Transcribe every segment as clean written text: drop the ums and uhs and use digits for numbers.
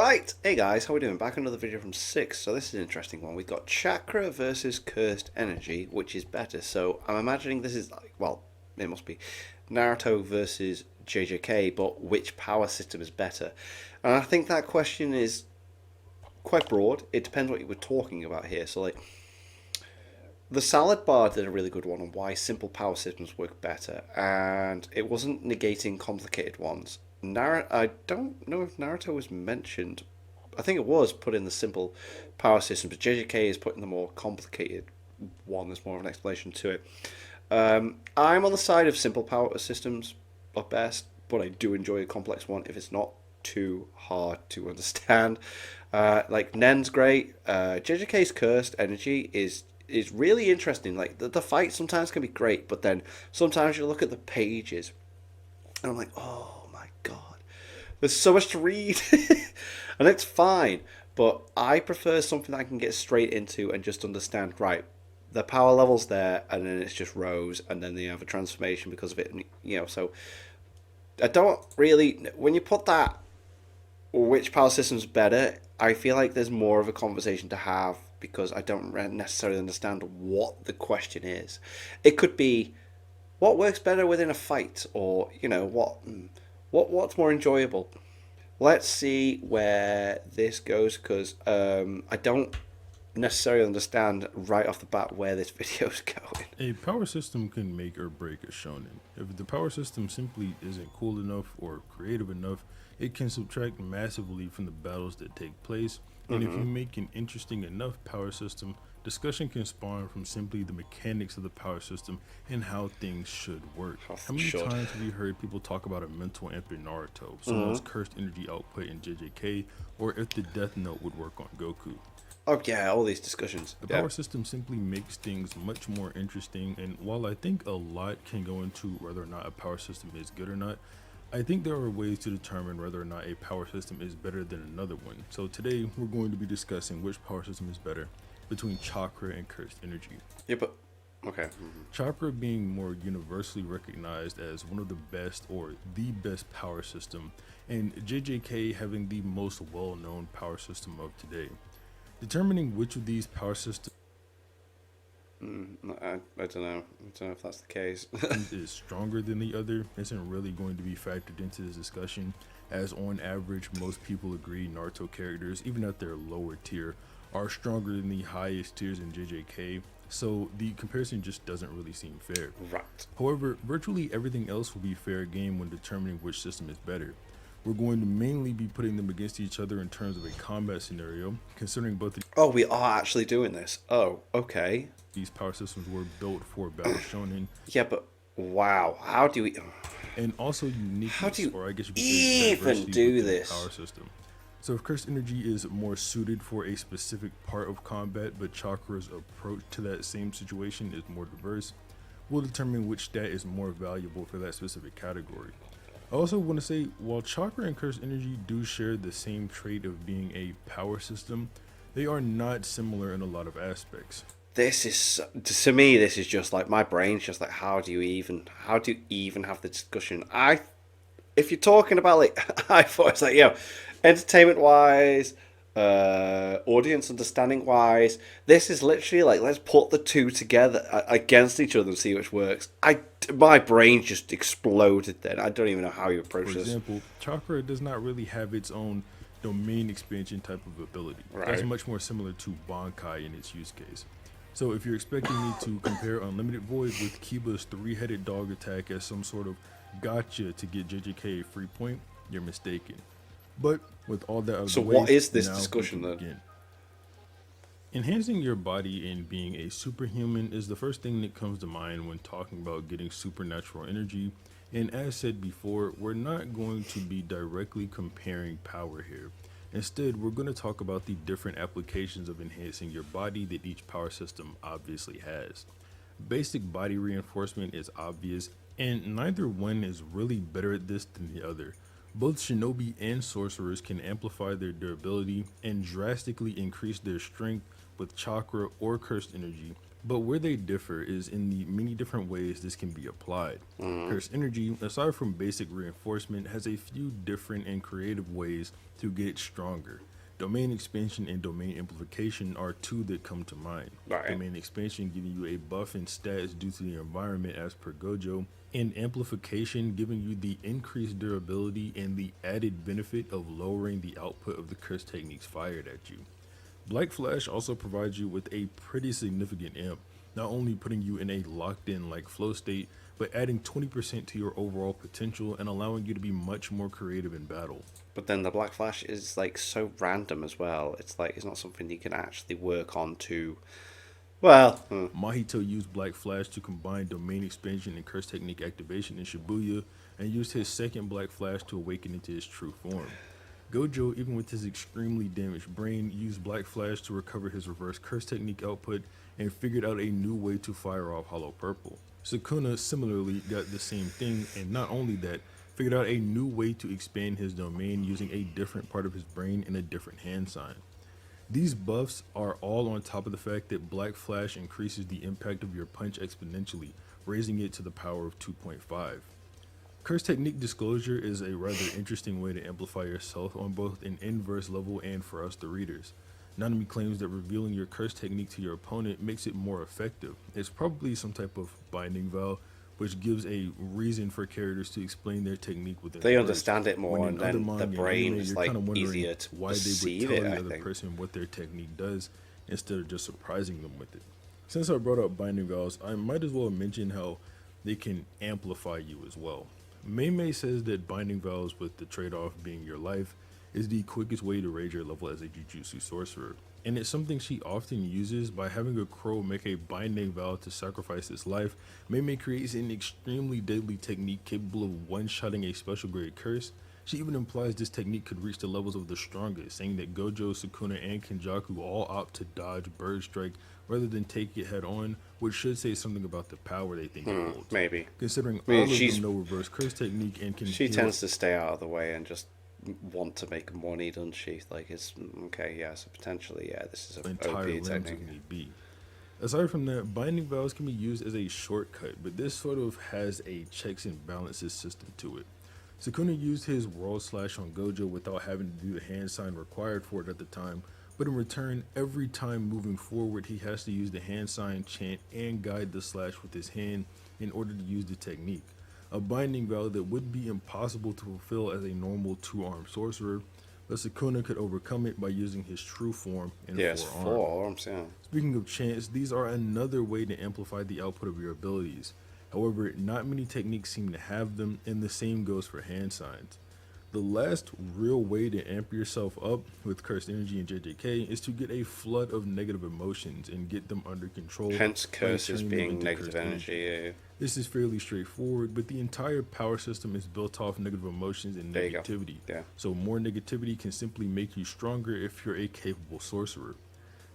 Right, hey guys, how we doing? Back another video from 6. So this is an interesting one. We've got Chakra versus Cursed Energy, which is better. So I'm imagining this is like, well, it must be Naruto versus JJK, but which power system is better? And I think that question is quite broad. It depends what you were talking about here. So like, the Salad Bar did a really good one on why simple power systems work better, and it wasn't negating complicated ones. I don't know if Naruto was mentioned. I think it was put in the simple power system, but JJK is putting the more complicated one. There's more of an explanation to it. I'm on the side of simple power systems at best, but I do enjoy a complex one if it's not too hard to understand. Like Nen's great. JJK's Cursed Energy is really interesting. Like the fight sometimes can be great, but then sometimes you look at the pages and I'm like, oh my god, there's so much to read, and it's fine. But I prefer something that I can get straight into and just understand. Right, the power levels there, and then it's just rows, and then they have a transformation because of it. So I don't really. When you put that, which power system's better, I feel like there's more of a conversation to have because I don't necessarily understand what the question is. It could be what works better within a fight, or what's more enjoyable. Let's see where this goes because I don't necessarily understand right off the bat where this video's going. A power system can make or break a shonen. If the power system simply isn't cool enough or creative enough, it can subtract massively from the battles that take place. And if you make an interesting enough power system, discussion can spawn from simply the mechanics of the power system and how things should work. How many times have you heard people talk about a mental imp in Naruto, someone's cursed energy output in JJK, or if the Death Note would work on Goku? Oh yeah, all these discussions. The Yeah. power system simply makes things much more interesting, and while I think a lot can go into whether or not a power system is good or not, I think there are ways to determine whether or not a power system is better than another one. So today we're going to be discussing which power system is better between Chakra and Cursed Energy. Yeah, but okay. Chakra being more universally recognized as one of the best or the best power system, and JJK having the most well-known power system of today. Determining which of these power systems I don't know. I don't know if that's the case. is stronger than the other isn't really going to be factored into this discussion, as on average most people agree Naruto characters, even at their lower tier, are stronger than the highest tiers in JJK, so the comparison just doesn't really seem fair. Right. However, virtually everything else will be fair game when determining which system is better. We're going to mainly be putting them against each other in terms of a combat scenario, considering both of Oh, we are actually doing this. Oh, okay. these power systems were built for Battle Shonen, Yeah, but wow, how do we? and also uniqueness, How do you or I guess you could say even diversity do within the this? power system. So if Cursed Energy is more suited for a specific part of combat, but Chakra's approach to that same situation is more diverse, we'll determine which stat is more valuable for that specific category. I also want to say, while Chakra and Cursed Energy do share the same trait of being a power system, they are not similar in a lot of aspects. This is to me. This is just like my brain's just like, how do you even have the discussion? If you're talking about like, I thought it's like, entertainment wise, audience understanding wise, this is literally like, let's put the two together against each other and see which works. My brain just exploded then. I don't even know how you approach For this. example, Chakra does not really have its own domain expansion type of ability. That's Right. much more similar to Bankai in its use case. So if you're expecting me to compare Unlimited Void with Kiba's three-headed dog attack as some sort of gotcha to get JJK a free point, you're mistaken. But with all that out of So the way, what is this now we discussion can then? begin. Enhancing your body and being a superhuman is the first thing that comes to mind when talking about getting supernatural energy. And as said before, we're not going to be directly comparing power here. Instead, we're going to talk about the different applications of enhancing your body that each power system obviously has. Basic body reinforcement is obvious, and neither one is really better at this than the other. Both shinobi and sorcerers can amplify their durability and drastically increase their strength with chakra or cursed energy, But where they differ is in the many different ways this can be applied. Mm. Curse energy, aside from basic reinforcement, has a few different and creative ways to get stronger. Domain expansion and domain amplification are two that come to mind. Right. Domain expansion giving you a buff in stats due to the environment as per Gojo, and amplification giving you the increased durability and the added benefit of lowering the output of the curse techniques fired at you. Black Flash also provides you with a pretty significant amp, not only putting you in a locked in like flow state, but adding 20% to your overall potential and allowing you to be much more creative in battle. But then the Black Flash is like so random as well. It's like it's not something you can actually work on to. Well, Mahito used Black Flash to combine domain expansion and curse technique activation in Shibuya, and used his second Black Flash to awaken into his true form. Gojo, even with his extremely damaged brain, used Black Flash to recover his reverse curse technique output and figured out a new way to fire off Hollow Purple. Sukuna similarly got the same thing, and not only that, figured out a new way to expand his domain using a different part of his brain and a different hand sign. These buffs are all on top of the fact that Black Flash increases the impact of your punch exponentially, raising it to the power of 2.5. Curse technique disclosure is a rather interesting way to amplify yourself on both an inverse level and for us the readers. Nanami claims that revealing your curse technique to your opponent makes it more effective. It's probably some type of binding vow, which gives a reason for characters to explain their technique within they words. understand it more, When and in other then the manga and brain anime, is you're like kinda wondering easier to why they would perceive tell it. the I other think. person what their technique does instead of just surprising them with it. Since I brought up binding vows, I might as well mention how they can amplify you as well. Mei says that binding vows, with the trade-off being your life, is the quickest way to raise your level as a Jujutsu sorcerer, and it's something she often uses. By having a crow make a binding vow to sacrifice its life, Mei creates an extremely deadly technique capable of one-shotting a special grade curse. She even implies this technique could reach the levels of the strongest, saying that Gojo, Sukuna, and Kenjaku all opt to dodge Bird Strike rather than take it head on, which should say something about the power they think it holds. Maybe. Considering I mean, all of she's- them know reverse curse technique and can She heal tends to stay out of the way and just want to make money, doesn't she? Like, it's okay, yeah, so potentially, yeah, this is a entire OP limbs if technique. need be. Aside from that, binding vows can be used as a shortcut, but this sort of has a checks and balances system to it. Sukuna used his world slash on Gojo without having to do the hand sign required for it at the time, but in return, every time moving forward, he has to use the hand sign, chant, and guide the slash with his hand in order to use the technique. A binding vow that would be impossible to fulfill as a normal two-armed sorcerer, but Sukuna could overcome it by using his true form and Yeah, it's four arms. 4 arms, yeah. Speaking of chants, these are another way to amplify the output of your abilities. However, not many techniques seem to have them, and the same goes for hand signs. The last real way to amp yourself up with cursed energy in JJK is to get a flood of negative emotions and get them under control. Hence, by curses turning them being into negative cursed energy, yeah. This is fairly straightforward, but the entire power system is built off negative emotions and There you go. negativity. Yeah. So more negativity can simply make you stronger if you're a capable sorcerer.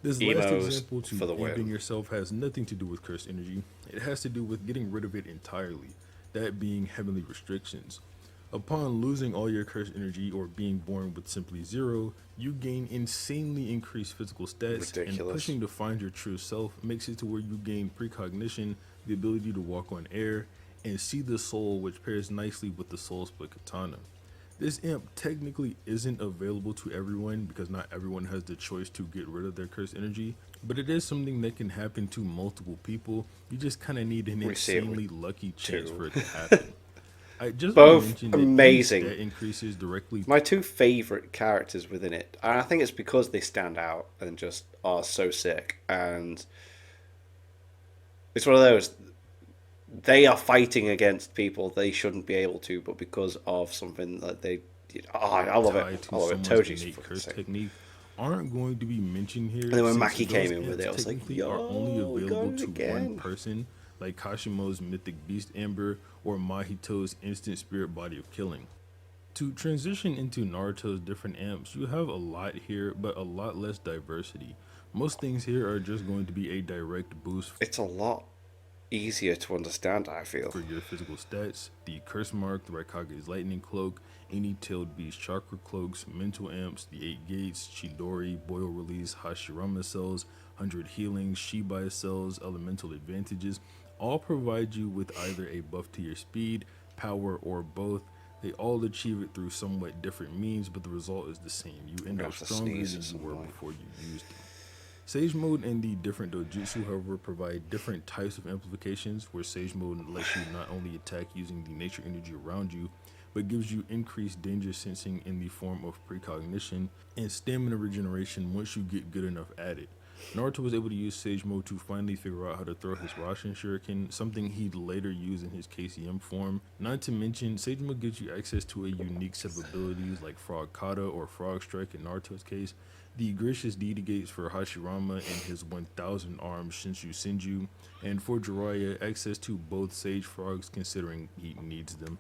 This last Emos example to for the win. amping yourself has nothing to do with cursed energy. It has to do with getting rid of it entirely, that being heavenly restrictions. Upon losing all your cursed energy or being born with simply 0, you gain insanely increased physical stats, and Ridiculous. pushing to find your true self makes it to where you gain precognition, the ability to walk on air, and see the soul, which pairs nicely with the soul split katana. This imp technically isn't available to everyone because not everyone has the choice to get rid of their cursed energy, but it is something that can happen to multiple people. You just kind of need an We see it with insanely lucky chance 2. for it to happen. I just Both want to mention that amazing. That increases directly. My 2 favourite characters within it, and I think it's because they stand out and just are so sick, and it's one of those, they are fighting against people they shouldn't be able to, but because of something that they, I love tied it. to I love it. someone's Toji's innate fucking curse sick. technique aren't going to be mentioned here. then when since Maki came those in with amps it, I was like, technically are only yo, we got available it to again. one person, like Kashimo's Mythic Beast Amber or Mahito's Instant Spirit Body of Killing. To transition into Naruto's different amps, you have a lot here, but a lot less diversity. Most things here are just going to be a direct boost. It's a lot easier to understand, I feel. For your physical stats, the Curse Mark, the Raikage's Lightning Cloak, any Tailed Beast Chakra Cloaks, Mental Amps, the 8 Gates, Chidori, Boil Release, Hashirama Cells, 100 Healings, Shibai Cells, Elemental Advantages, all provide you with either a buff to your speed, power, or both. They all achieve it through somewhat different means, but the result is the same. You I'm end gonna up have to stronger sneeze than at you some were point. before you used them. Sage Mode and the different dojutsu, however, provide different types of amplifications, where Sage Mode lets you not only attack using the nature energy around you, but gives you increased danger sensing in the form of precognition and stamina regeneration once you get good enough at it. Naruto was able to use Sage Mode to finally figure out how to throw his Rasen Shuriken, something he'd later use in his KCM form. Not to mention, Sage Mode gives you access to a unique set of abilities like Frog Kata or Frog Strike in Naruto's case, the Gracious Deity Gates for Hashirama and his 1000 arms Shinshu Senju, and for Jiraiya, access to both Sage Frogs considering he needs them.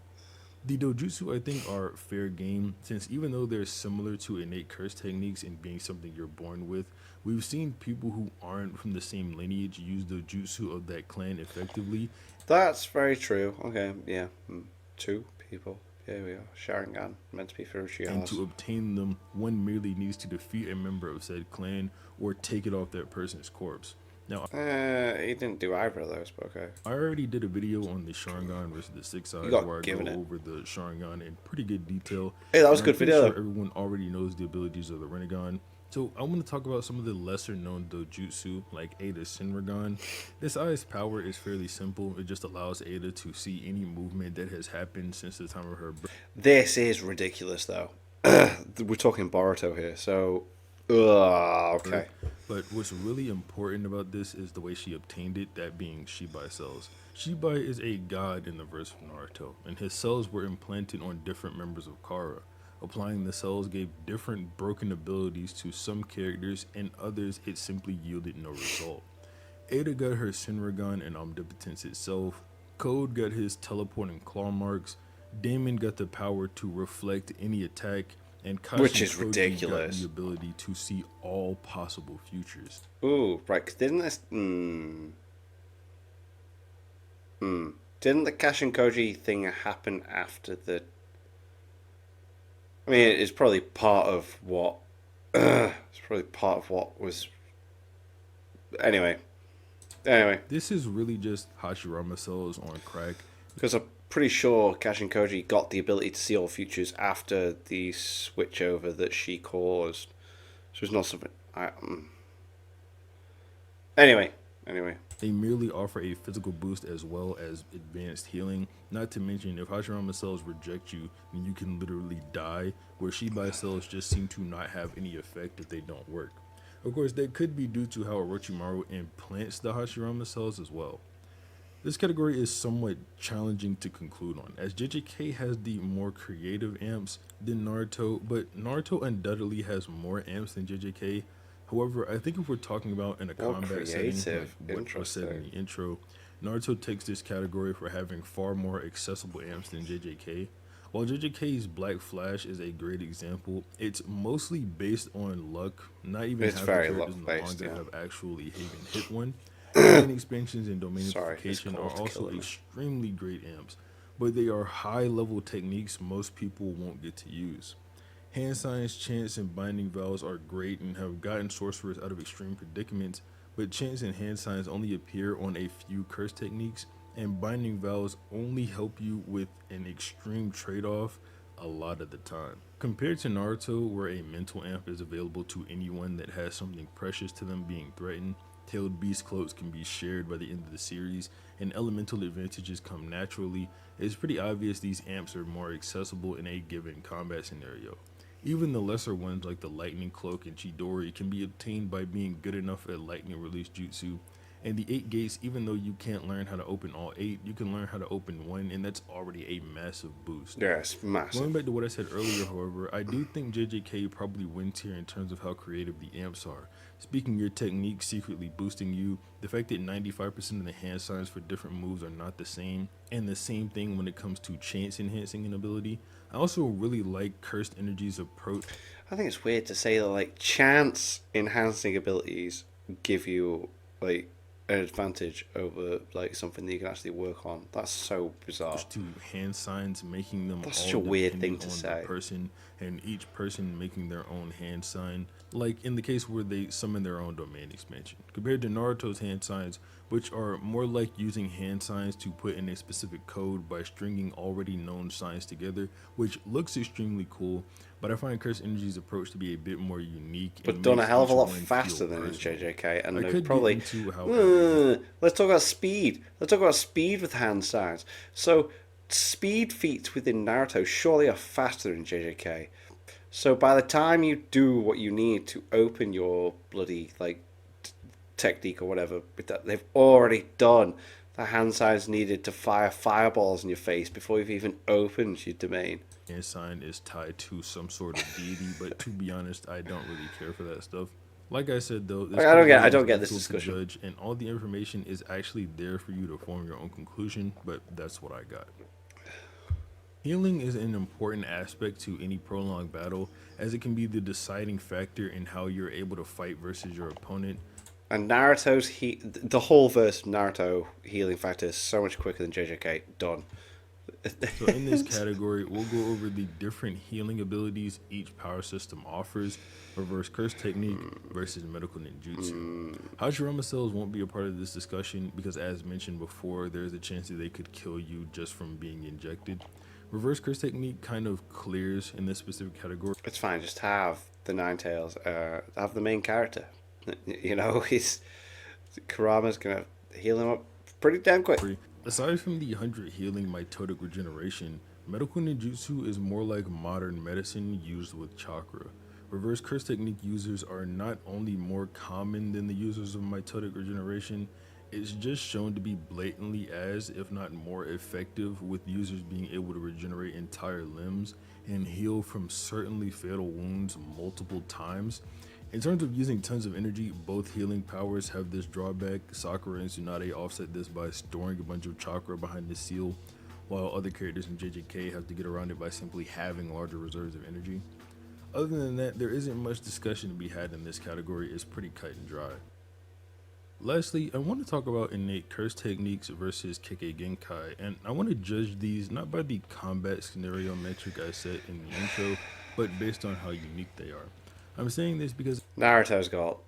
The dojutsu, I think, are fair game, since even though they're similar to innate curse techniques and being something you're born with, we've seen people who aren't from the same lineage use dojutsu of that clan effectively, That's very true. Okay, yeah. Two people. Here we are. Sharingan. Meant to be for and Uchiha's. to obtain them, one merely needs to defeat a member of said clan or take it off that person's corpse. Now, He didn't do either of those, but okay. I already did a video on the Sharingan versus the Six You Eyes where got I given go it. over the Sharingan in pretty good detail. Hey, that was And a I'm good pretty video sure though. everyone already knows the abilities of the Rinnegan. So I want to talk about some of the lesser known dojutsu, like Ada's Shinragan. This eye's power is fairly simple. It just allows Ada to see any movement that has happened since the time of her birth. This is ridiculous though. We're talking Boruto here, so. Ugh, okay. But what's really important about this is the way she obtained it, that being Shibai cells. Shibai is a god in the verse of Naruto, and his cells were implanted on different members of Kara. Applying the cells gave different broken abilities to some characters, and others it simply yielded no result. Ada got her Shinragan and Omnipotence itself, Code got his teleporting claw marks, Damon got the power to reflect any attack, and Which is Kashin Koji got ridiculous. the ability to see all possible futures. Ooh, right, 'cause didn't this. Didn't the Cash and Koji thing happen after the. I mean, it's probably part of what. It's probably part of what was. Anyway. Anyway. This is really just Hashirama cells on crack. Because I'm pretty sure Cash and Koji got the ability to see all futures after the switchover that she caused. So it's not something. Anyway. They merely offer a physical boost as well as advanced healing. Not to mention, if Hashirama cells reject you, then you can literally die, where Shibai cells just seem to not have any effect if they don't work. Of course, that could be due to how Orochimaru implants the Hashirama cells as well. This category is somewhat challenging to conclude on, as JJK has the more creative amps than Naruto, but Naruto undoubtedly has more amps than JJK. However, I think if we're talking about in a More combat setting, creative. like what was said in Interesting. the intro, Naruto takes this category for having far more accessible amps than JJK. While JJK's Black Flash is a great example, it's mostly based on luck. Not even It's half the very characters in the luck-based, manga yeah. have actually even hit one. Domain expansions and domain Sorry, this amplification are cold's also killing me. extremely great amps, but they are high level techniques most people won't get to use. Hand signs, chants, and binding vows are great and have gotten sorcerers out of extreme predicaments, but chants and hand signs only appear on a few curse techniques, and binding vows only help you with an extreme trade-off a lot of the time. Compared to Naruto, where a mental amp is available to anyone that has something precious to them being threatened, tailed beast cloaks can be shared by the end of the series, and elemental advantages come naturally, it's pretty obvious these amps are more accessible in a given combat scenario. Even the lesser ones like the Lightning Cloak and Chidori can be obtained by being good enough at Lightning Release Jutsu. And the 8 gates, even though you can't learn how to open all 8, you can learn how to open 1, and that's already a massive boost. Yeah, it's massive. Going back to what I said earlier, however, I do think JJK probably wins here in terms of how creative the amps are. Speaking your technique secretly boosting you, the fact that 95% of the hand signs for different moves are not the same, and the same thing when it comes to chance enhancing an ability. I also really like Cursed Energy's approach. I think it's weird to say that, like, chance enhancing abilities give you, like, an advantage over like something that you can actually work on. That's so bizarre. To hand signs, making them That's such all a weird thing dependent to on the say. person, and each person making their own hand sign. Like in the case where they summon their own domain expansion, compared to Naruto's hand signs, which are more like using hand signs to put in a specific code by stringing already known signs together, which looks extremely cool. But I find Curse Energy's approach to be a bit more unique But and done a makes hell of each a lot one faster feel than in personal. JJK, and I they've could get probably. into how every Let's talk about speed. Let's talk about speed with hand signs. So, speed feats within Naruto surely are faster in JJK. So by the time you do what you need to open your bloody like technique or whatever, they've already done the hand signs needed to fire fireballs in your face before you've even opened your domain. hand sign is tied to some sort of deity, but to be honest, I don't really care for that stuff. Like I said though, this I category is don't get this difficult to discussion. judge, and all the information is actually there for you to form your own conclusion, but that's what I got. Healing is an important aspect to any prolonged battle, as it can be the deciding factor in how you're able to fight versus your opponent. And the whole verse of Naruto healing factor is so much quicker than JJK. Done. So in this category, we'll go over the different healing abilities each power system offers, reverse curse technique versus medical ninjutsu. Hashirama cells won't be a part of this discussion because, as mentioned before, there's a chance that they could kill you just from being injected. Reverse curse technique kind of clears in this specific category. It's fine. Just have the Nine Tails. Have the main character. You know, he's Kurama's gonna heal him up pretty damn quick. Aside from the 100 healing mitotic regeneration, medical ninjutsu is more like modern medicine used with chakra. Reverse curse technique users are not only more common than the users of mitotic regeneration, it's just shown to be blatantly as, if not more effective, with users being able to regenerate entire limbs and heal from certainly fatal wounds multiple times. In terms of using tons of energy, both healing powers have this drawback. Sakura and Tsunade offset this by storing a bunch of chakra behind the seal, while other characters in JJK have to get around it by simply having larger reserves of energy. Other than that, there isn't much discussion to be had in this category. It's pretty cut and dry. Lastly, I want to talk about innate curse techniques versus Kekkei Genkai, and I want to judge these not by the combat scenario metric I set in the intro, but based on how unique they are. I'm saying this because Naruto's got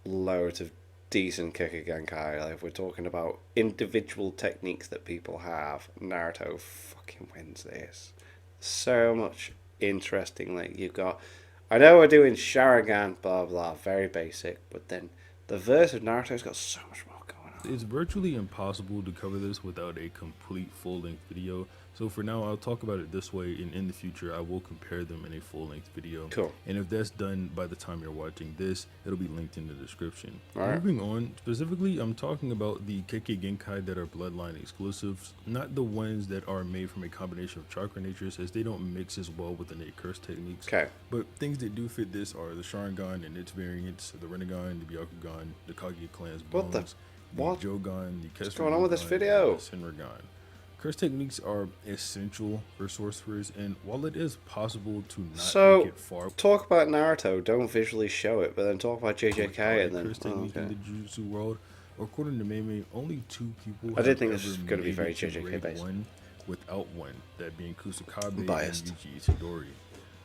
loads of decent Genkai. Like if we're talking about individual techniques that people have, Naruto fucking wins this. So much interesting. Like you've got, I know we're doing Sharingan, blah blah, very basic, but then the verse of Naruto's got so much more going on. it's virtually impossible to cover this without a complete full-length video. So for now, I'll talk about it this way, and in the future, I will compare them in a full-length video. Cool. And if that's done by the time you're watching this, it'll be linked in the description. All right. Moving on, specifically, I'm talking about the Kekkei Genkai that are Bloodline exclusives, not the ones that are made from a combination of chakra natures, as they don't mix as well with innate curse techniques. Okay. But things that do fit this are the Sharingan and its variants, the Rinnegan, the Byakugan, the Kage clan's What bones, the- what? Jogan, the What's going on with this video? The Senrigan. Curse techniques are essential for sorcerers, and while it is possible to not So, make it far, talk about Naruto, don't visually show it, but then talk about JJK and then. curse technique in the Jujutsu world, according to Meme, only 2 people. I did think this have was ever gonna be made very it to JJK grade based. 1 without one, that being Kusakabe Biased. and Yuji Itadori.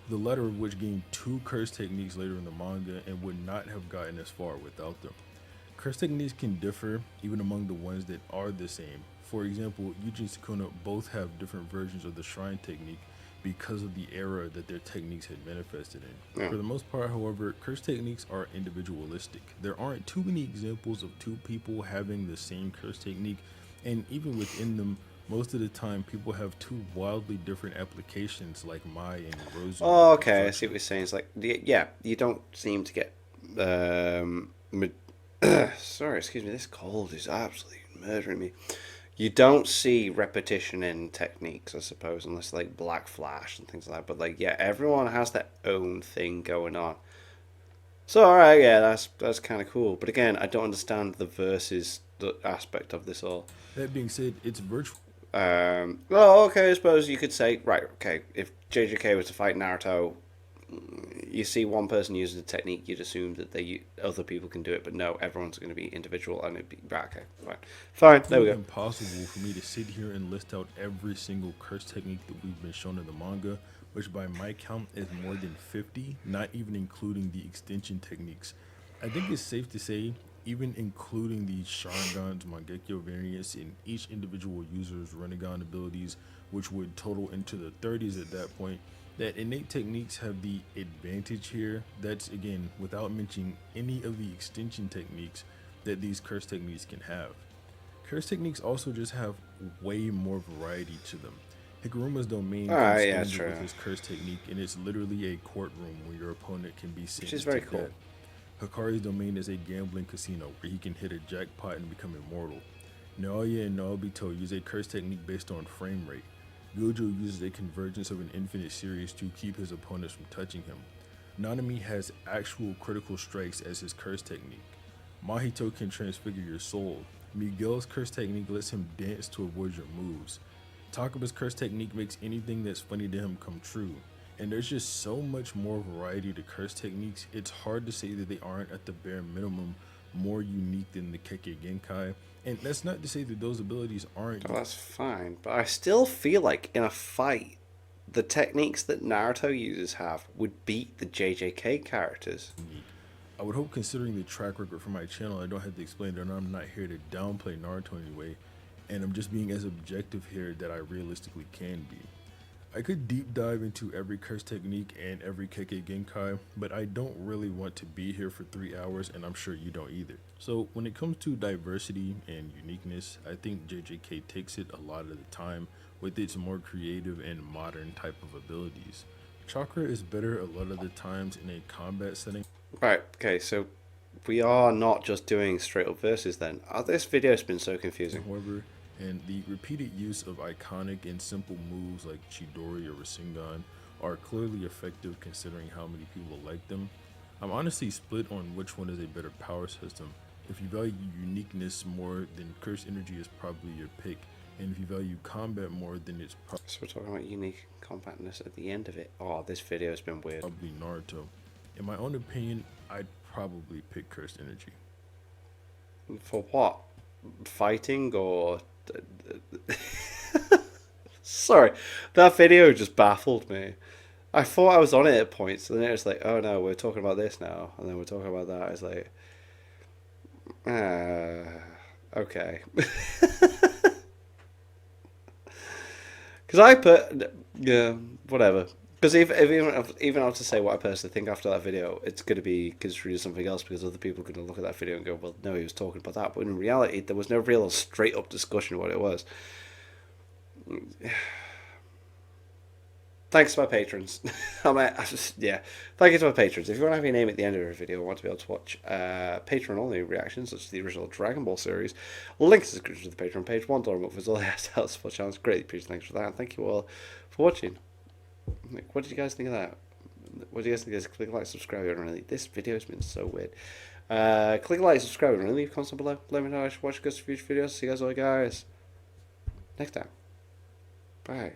The latter of which gained 2 curse techniques later in the manga and would not have gotten as far without them. Curse techniques can differ even among the ones that are the same. For example, Yuji and Sukuna both have different versions of the shrine technique because of the era that their techniques had manifested in. Yeah. For the most part, however, curse techniques are individualistic. There aren't too many examples of 2 people having the same curse technique, and even within them, most of the time people have 2 wildly different applications like Mai and Rosu. Oh, okay, I see what you're saying. It's like, yeah, you don't seem to get. Sorry, excuse me, this cold is absolutely murdering me. You don't see repetition in techniques, I suppose, unless like Black Flash and things like that. But like, yeah, everyone has their own thing going on. So, alright, yeah, that's kind of cool. But again, I don't understand the versus the aspect of this all. That being said, it's virtual. Well, okay, I suppose you could say, right, okay, if JJK was to fight Naruto, you see one person using a technique, you'd assume that other people can do it, but no, everyone's going to be individual, and it'd be right. Okay, fine. There we go. Impossible for me to sit here and list out every single curse technique that we've been shown in the manga, which by my count is more than 50, not even including the extension techniques. I think it's safe to say, even including the Sharingan's Mangekyo variants in each individual user's Rinnegan abilities, which would total into the 30s at that point, that innate techniques have the advantage here. That's again without mentioning any of the extension techniques that these curse techniques can have. Curse techniques also just have way more variety to them. Hikaruma's domain comes standard with his curse technique, and it's literally a courtroom where your opponent can be sentenced. Which is very cool. Hikari's domain is a gambling casino where he can hit a jackpot and become immortal. Naoya and Naobito use a curse technique based on frame rate. Gojo uses a convergence of an infinite series to keep his opponents from touching him. Nanami has actual critical strikes as his curse technique. Mahito can transfigure your soul. Miguel's curse technique lets him dance to avoid your moves. Takaba's curse technique makes anything that's funny to him come true. And there's just so much more variety to curse techniques, it's hard to say that they aren't at the bare minimum more unique than the Kekkei Genkai. And that's not to say that those abilities aren't... Well, that's fine, but I still feel like in a fight, the techniques that Naruto users have would beat the JJK characters. I would hope, considering the track record for my channel, I don't have to explain that I'm not here to downplay Naruto anyway, and I'm just being as objective here that I realistically can be. I could deep dive into every curse technique and every Kekkei Genkai, but I don't really want to be here for 3 hours, and I'm sure you don't either. So when it comes to diversity and uniqueness, I think JJK takes it a lot of the time with its more creative and modern type of abilities. Chakra is better a lot of the times in a combat setting. Right, okay, so we are not just doing straight up verses then. This video's been so confusing. However, and the repeated use of iconic and simple moves like Chidori or Rasengan are clearly effective considering how many people like them. I'm honestly split on which one is a better power system. If you value uniqueness more, then Curse Energy is probably your pick. And if you value combat more, then it's So we're talking about unique compactness at the end of it. Oh, this video's been weird. Probably Naruto. In my own opinion, I'd probably pick Cursed Energy. For what? Fighting or... Sorry, that video just baffled me. I thought I was on it at points, and then it was like, oh no, we're talking about this now, and then we're talking about that. It's like, okay. Because I put, yeah, whatever. Because even I have to say what I personally think after that video, it's going to be construed as something else because other people are going to look at that video and go, well, no, he was talking about that. But in reality, there was no real straight up discussion of what it was. Thanks to my patrons. Yeah. Thank you to my patrons. If you want to have your name at the end of every video and want to be able to watch Patreon only reactions, such as the original Dragon Ball series, links to the description of the Patreon page. $1 a month is all I have to help support the channel. Greatly appreciate. Thanks for that. And thank you all for watching. What did you guys think of that? What do you guys think of this? Click like, subscribe, and really. This video has been so weird. Click like, subscribe, and really leave a comment below. Let me know I should watch future videos. See you guys all, guys. Next time. Bye.